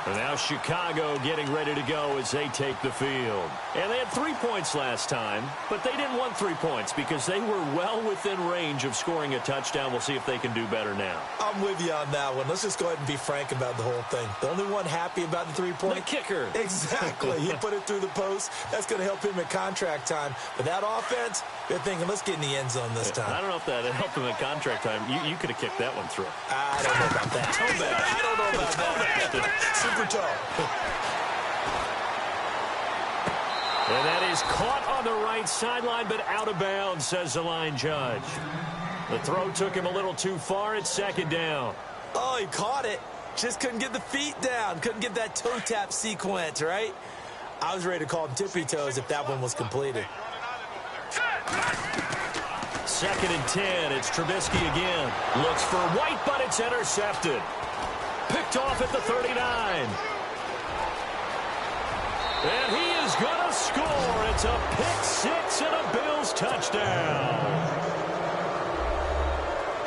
And now Chicago getting ready to go as they take the field. And they had 3 points last time, but they didn't want 3 points because they were well within range of scoring a touchdown. We'll see if they can do better now.
I'm with you on that one. Let's just go ahead and be frank about the whole thing. The only one happy about the 3-point?
The kicker.
Exactly. He put it through the post. That's going to help him at contract time. But that offense, they're thinking, let's get in the end zone this time.
I don't know if that helped him at contract time. You could have kicked that one through.
I don't know about that.
Toe bag.
I don't know about that. Super toe.
And that is caught on the right sideline, but out of bounds, says the line judge. The throw took him a little too far. It's second down.
Oh, he caught it. Just couldn't get the feet down. Couldn't get that toe tap sequence, right? I was ready to call him tippy toes if that one was completed.
Second and 10. It's Trubisky again. Looks for White, but it's intercepted. Picked off at the 39. And he is going to score. It's a pick six and a Bills touchdown.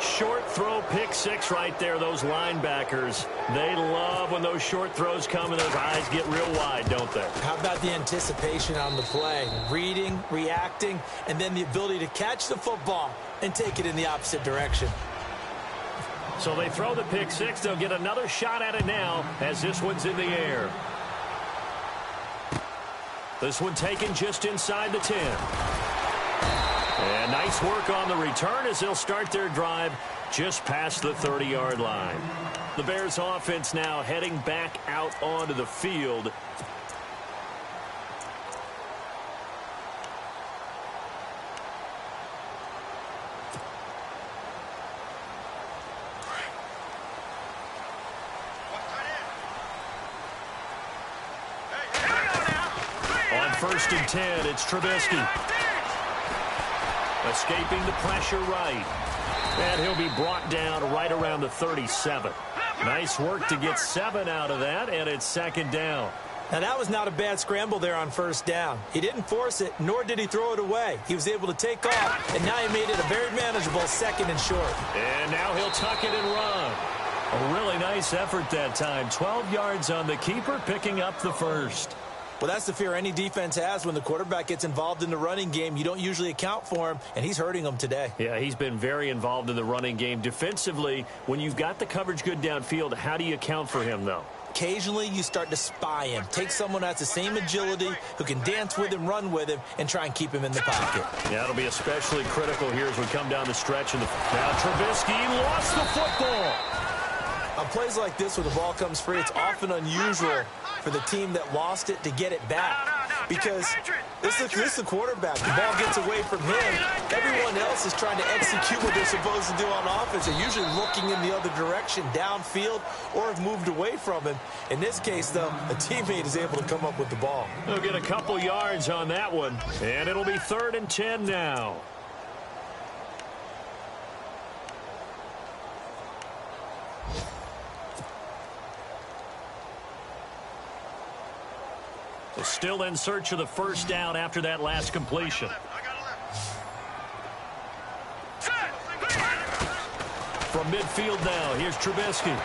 Short throw, pick six right there. Those linebackers, they love when those short throws come and those eyes get real wide, don't they?
How about the anticipation on the play? Reading, reacting, and then the ability to catch the football and take it in the opposite direction.
So they throw the pick six. They'll get another shot at it now as this one's in the air. This one taken just inside the 10. And nice work on the return as they'll start their drive just past the 30-yard line. The Bears offense now heading back out onto the field. On 1st and 10, it's Trubisky. Escaping the pressure right. And he'll be brought down right around the 37. Nice work to get 7 out of that, and it's second down.
Now, that was not a bad scramble there on first down. He didn't force it, nor did he throw it away. He was able to take off, and now he made it a very manageable second and short.
And now he'll tuck it and run. A really nice effort that time. 12 yards on the keeper, picking up the first.
Well, that's the fear any defense has when the quarterback gets involved in the running game. You don't usually account for him, and he's hurting them today.
Yeah, he's been very involved in the running game. Defensively, when you've got the coverage good downfield, how do you account for him, though?
Occasionally, you start to spy him. Take someone that's the same agility, who can dance with him, run with him, and try and keep him in the pocket.
Yeah, it'll be especially critical here as we come down the stretch. Now Trubisky lost the football.
On plays like this where the ball comes free, it's often unusual for the team that lost it to get it back. Because this is the quarterback. The ball gets away from him. Everyone else is trying to execute what they're supposed to do on offense. They're usually looking in the other direction, downfield, or have moved away from him. In this case, though, a teammate is able to come up with the ball.
They'll get a couple yards on that one, and it'll be 3rd and 10 now. Still in search of the first down after that last completion. From midfield now, here's Trubisky.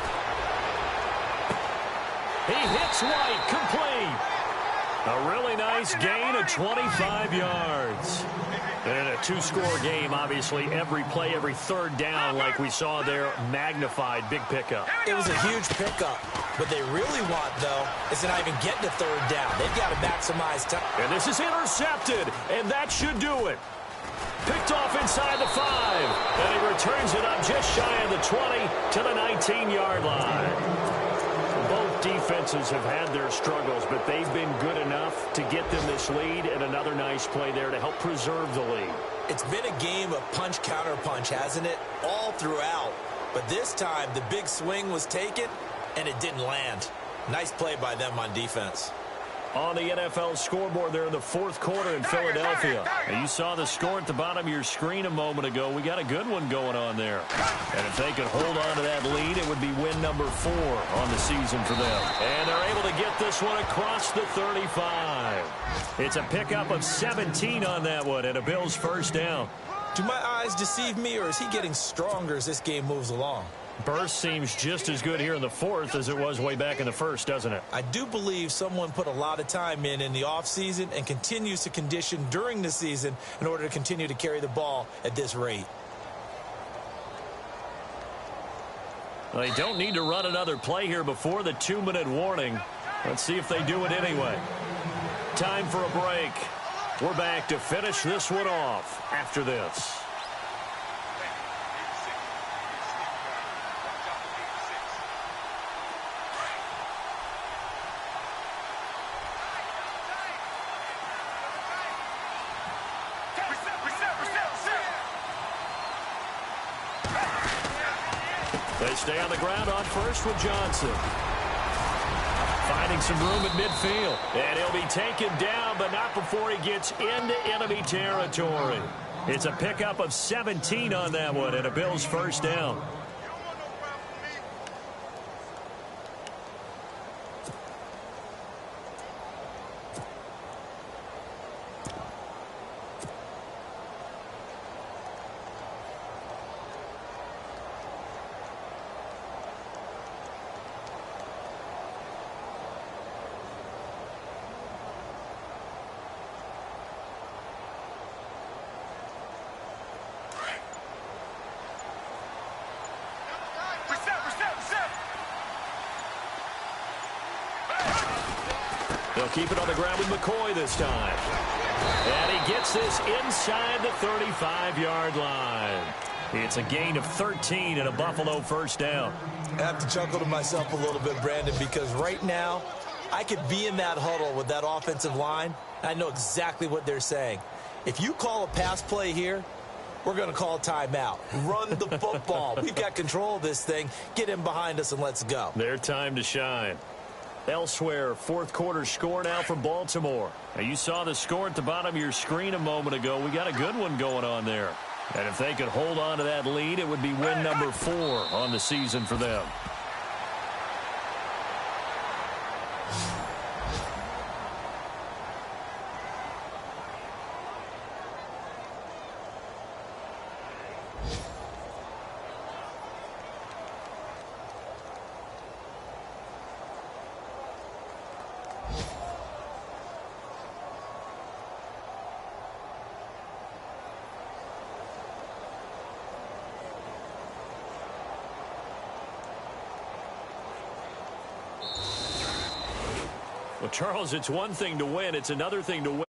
He hits White, complete. A really nice gain of 25 yards. And a two-score game, obviously, every play, every third down, like we saw there, magnified, big pickup.
It was a huge pickup. What they really want, though, is to not even get to third down. They've got to maximize time.
And this is intercepted, and that should do it. Picked off inside the 5, and he returns it up just shy of the 20 to the 19-yard line. Both defenses have had their struggles, but they've been good enough to get them this lead, and another nice play there to help preserve the lead.
It's been a game of punch-counter-punch, hasn't it? All throughout. But this time, the big swing was taken, and it didn't land. Nice play by them on defense.
on the NFL scoreboard there in the fourth quarter in Philadelphia. And you saw the score at the bottom of your screen a moment ago. We got a good one going on there. And if they could hold on to that lead, it would be win number 4 on the season for them. And they're able to get this one across the 35. It's a pickup of 17 on that one and a Bills first down.
Do my eyes deceive me, or is he getting stronger as this game moves along?
Burst seems just as good here in the fourth as it was way back in the first, doesn't it?
I do believe someone put a lot of time in the offseason and continues to condition during the season in order to continue to carry the ball at this rate.
They don't need to run another play here before the 2-minute warning. Let's see if they do it anyway. Time for a break. We're back to finish this one off after this. They stay on the ground on first with Johnson. Finding some room at midfield. And he'll be taken down, but not before he gets into enemy territory. It's a pickup of 17 on that one and a Bills first down. They'll keep it on the ground with McCoy this time. And he gets this inside the 35-yard line. It's a gain of 13 and a Buffalo first down.
I have to chuckle to myself a little bit, Brandon, because right now I could be in that huddle with that offensive line. I know exactly what they're saying. If you call a pass play here, we're going to call timeout. Run the football. We've got control of this thing. Get him behind us and let's go.
Their time to shine. Elsewhere, fourth quarter score now for Baltimore. Now, you saw the score at the bottom of your screen a moment ago. We got a good one going on there. And if they could hold on to that lead, it would be win number 4 on the season for them. Well, Charles, it's one thing to win. It's another thing to win.